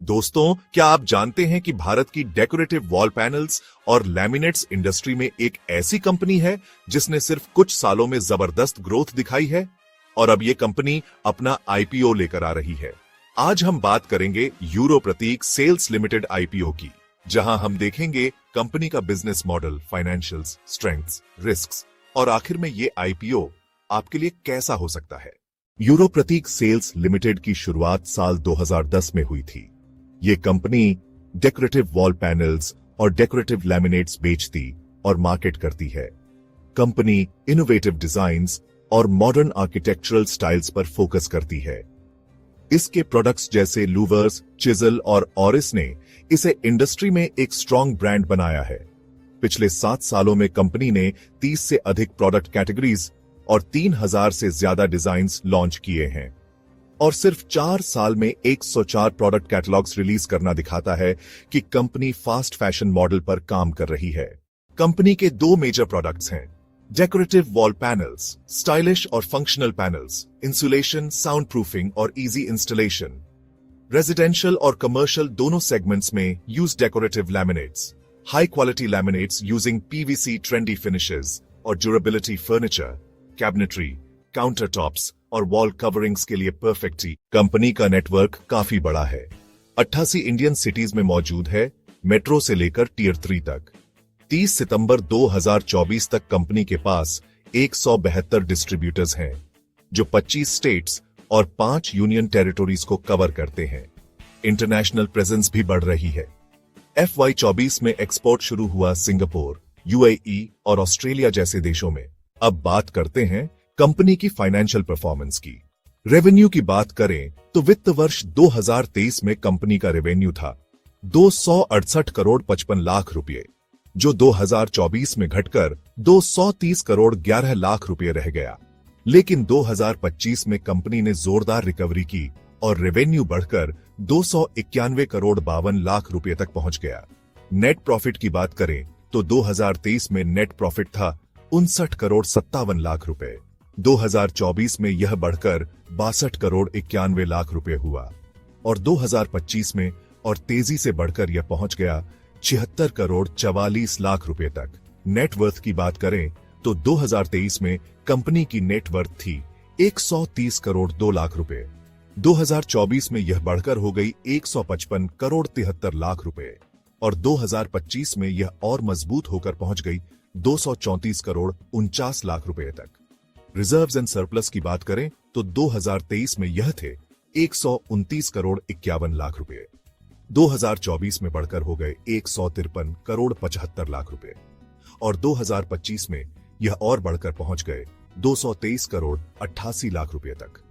दोस्तों, क्या आप जानते हैं कि भारत की डेकोरेटिव वॉल पैनल्स और लैमिनेट्स इंडस्ट्री में एक ऐसी कंपनी है जिसने सिर्फ कुछ सालों में जबरदस्त ग्रोथ दिखाई है और अब ये कंपनी अपना आईपीओ लेकर आ रही है। आज हम बात करेंगे यूरो प्रतीक सेल्स लिमिटेड आईपीओ की, जहां हम देखेंगे कंपनी का business model, financials, strengths, risks और आखिर में ये आईपीओ आपके लिए कैसा हो सकता है। यूरो प्रतीक सेल्स लिमिटेड की शुरुआत साल 2010 में हुई थी। ये कंपनी डेकोरेटिव वॉल पैनल्स और डेकोरेटिव लैमिनेट्स बेचती और मार्केट करती है। कंपनी इनोवेटिव डिजाइन्स और मॉडर्न आर्किटेक्चरल स्टाइल्स पर फोकस करती है। इसके प्रोडक्ट्स जैसे लूवर्स, चिजल और ऑरिस ने इसे इंडस्ट्री में एक स्ट्रॉन्ग ब्रांड बनाया है। पिछले 7 सालों में कंपनी ने 30 से अधिक प्रोडक्ट कैटेगरीज और 3000 से ज्यादा डिजाइन्स लॉन्च किए हैं और सिर्फ 4 साल में 104 प्रोडक्ट कैटलॉग्स रिलीज करना दिखाता है कि कंपनी फास्ट फैशन मॉडल पर काम कर रही है। कंपनी के 2 मेजर प्रोडक्ट्स हैं, डेकोरेटिव वॉल पैनल्स, स्टाइलिश और functional panels, insulation, sound proofing और इजी इंस्टॉलेशन। रेजिडेंशियल और कमर्शियल दोनों सेगमेंट्स में use decorative laminates, high quality laminates using PVC trendy finishes और durability furniture, cabinetry, counter tops और wall coverings के लिए perfect. Company का नेटवर्क काफी बड़ा है, 88 इंडियन सिटीज में मौजूद है, मेट्रो से लेकर टियर 3 तक। 30 सितंबर 2024 तक कंपनी के पास 172 डिस्ट्रीब्यूटर्स हैं, जो 25 स्टेट्स और 5 यूनियन टेरिटोरीज को कवर करते हैं। इंटरनेशनल प्रेजेंस भी बढ़ रही है। FY24 में एक्सपोर्ट शुरू हुआ सिंगापुर, UAE और ऑस्ट्रेलिया जैसे देशों में। अब बात करते हैं कंपनी की फाइनेंशियल परफॉर्मेंस की। रेवेन्यू की बात करें तो वित्त वर्ष 2023 में कंपनी का रेवेन्यू था 268 करोड़ 55 लाख रुपए, जो 2024 में घटकर 230 करोड़ 11 लाख रुपए रह गया। लेकिन 2025 में कंपनी ने जोरदार रिकवरी की और रेवेन्यू बढ़कर 291 करोड़ 52 लाख रुपए तक पहुंच गया। नेट प्रॉफिट की बात करें तो 2023 में नेट प्रॉफिट था 59 करोड़ 57 लाख रुपए। 2024 में यह बढ़कर 62 करोड़ 91 लाख रुपए हुआ और 2025 में और तेजी से बढ़कर यह पहुंच गया 76 करोड़ 44 लाख रुपए तक। नेट वर्थ की बात करें तो 2023 में कंपनी की नेट वर्थ थी 130 करोड़ 2 लाख रुपए। 2024 में यह बढ़कर हो गई 155 करोड़ 73 लाख रुपए और 2025 में यह और मजबूत होकर पहुंच गई 234 करोड़ 49 लाख रुपए तक। रिजर्व्स एंड सरप्लस की बात करें तो 2023 में यह थे 129 करोड़ 51 लाख रुपए। 2024 में बढ़कर हो गए 153 करोड़ 75 लाख रुपए और 2025 में यह और बढ़कर पहुंच गए 223 करोड़ 88 लाख रुपए तक।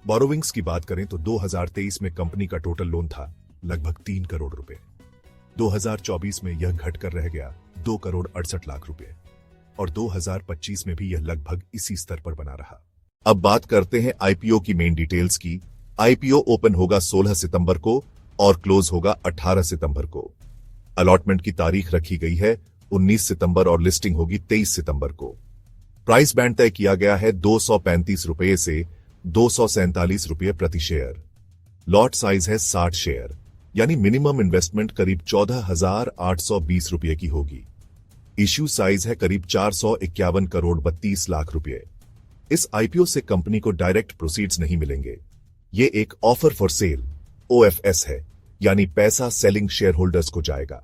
बोरोविंग्स की बात करें तो 2023 में कंपनी का टोटल लोन था लगभग 3 करोड़ रुपए। 2024 में यह घटकर रह गया 2 करोड़ 68 लाख रुपए और 2025 में भी यह लगभग इसी स्तर पर बना रहा। अब बात करते हैं आईपीओ की मेन डिटेल्स की। आईपीओ ओपन होगा 16 सितंबर को और क्लोज होगा 18 सितंबर को। अलॉटमेंट की तारीख रखी गई है 19 सितंबर और लिस्टिंग होगी 23 सितंबर को। प्राइस बैंड तय किया गया है 235 रुपए से 247 रुपए प्रति शेयर। लॉट साइज है 60 शेयर, यानी मिनिमम इन्वेस्टमेंट करीब 14,820 रुपए की होगी। इश्यू साइज है करीब 451 करोड़ 32 लाख रुपए। इस आईपीओ से कंपनी को डायरेक्ट प्रोसीड्स नहीं मिलेंगे। ये एक ऑफर फॉर सेल OFS है, यानी पैसा सेलिंग शेयर होल्डर्स को जाएगा।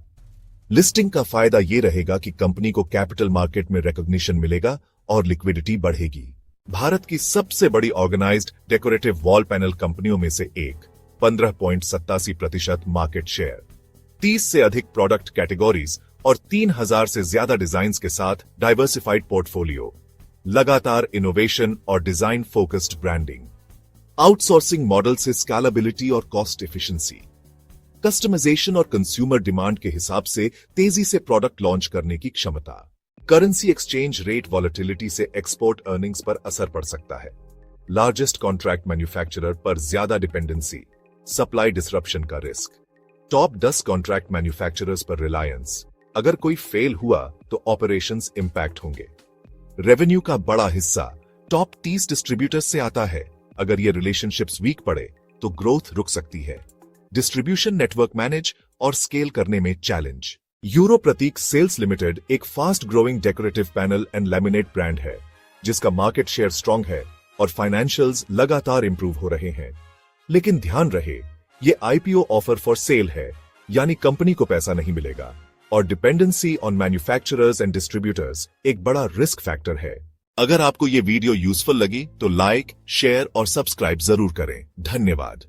लिस्टिंग का फायदा ये रहेगा कि कंपनी को कैपिटल मार्केट में रिकॉग्निशन मिलेगा और लिक्विडिटी बढ़ेगी। भारत की सबसे बड़ी ऑर्गेनाइज्ड डेकोरेटिव वॉल पैनल कंपनियों में से एक, 15.87% मार्केट शेयर, 30 से अधिक प्रोडक्ट कैटेगरीज और 3000 से ज्यादा डिजाइन्स के साथ डाइवर्सिफाइड पोर्टफोलियो, लगातार इनोवेशन और design focused branding, outsourcing model से स्केलेबिलिटी और कॉस्ट एफिशिएंसी, कस्टमाइजेशन और कंज्यूमर डिमांड के हिसाब से तेजी से प्रोडक्ट लॉन्च करने की क्षमता। करेंसी एक्सचेंज रेट वॉलेटिलिटी से एक्सपोर्ट अर्निंग्स पर असर पड़ सकता है। लार्जेस्ट कॉन्ट्रैक्ट मैन्युफैक्चरर पर ज्यादा डिपेंडेंसी, सप्लाई डिसरप्शन का रिस्क, टॉप 10 कॉन्ट्रैक्ट मैन्युफैक्चरर्स पर रिलायंस, अगर कोई फेल हुआ तो ऑपरेशंस इंपैक्ट होंगे। रेवेन्यू का बड़ा हिस्सा टॉप 30 डिस्ट्रीब्यूटर्स से आता है, अगर ये रिलेशनशिप्स वीक पड़े तो ग्रोथ रुक सकती है। डिस्ट्रीब्यूशन नेटवर्क मैनेज और स्केल करने में चैलेंज। यूरो प्रतीक सेल्स लिमिटेड एक fast growing decorative panel and laminate brand है जिसका मार्केट शेयर स्ट्रांग है और फाइनेंशियल्स लगातार इंप्रूव हो रहे हैं। लेकिन ध्यान रहे, ये आईपीओ ऑफर फॉर सेल है, यानी कंपनी को पैसा नहीं मिलेगा और dependency on manufacturers and distributors एक बड़ा रिस्क फैक्टर है। अगर आपको ये वीडियो यूजफुल लगी तो लाइक, शेयर और सब्सक्राइब जरूर करें। धन्यवाद।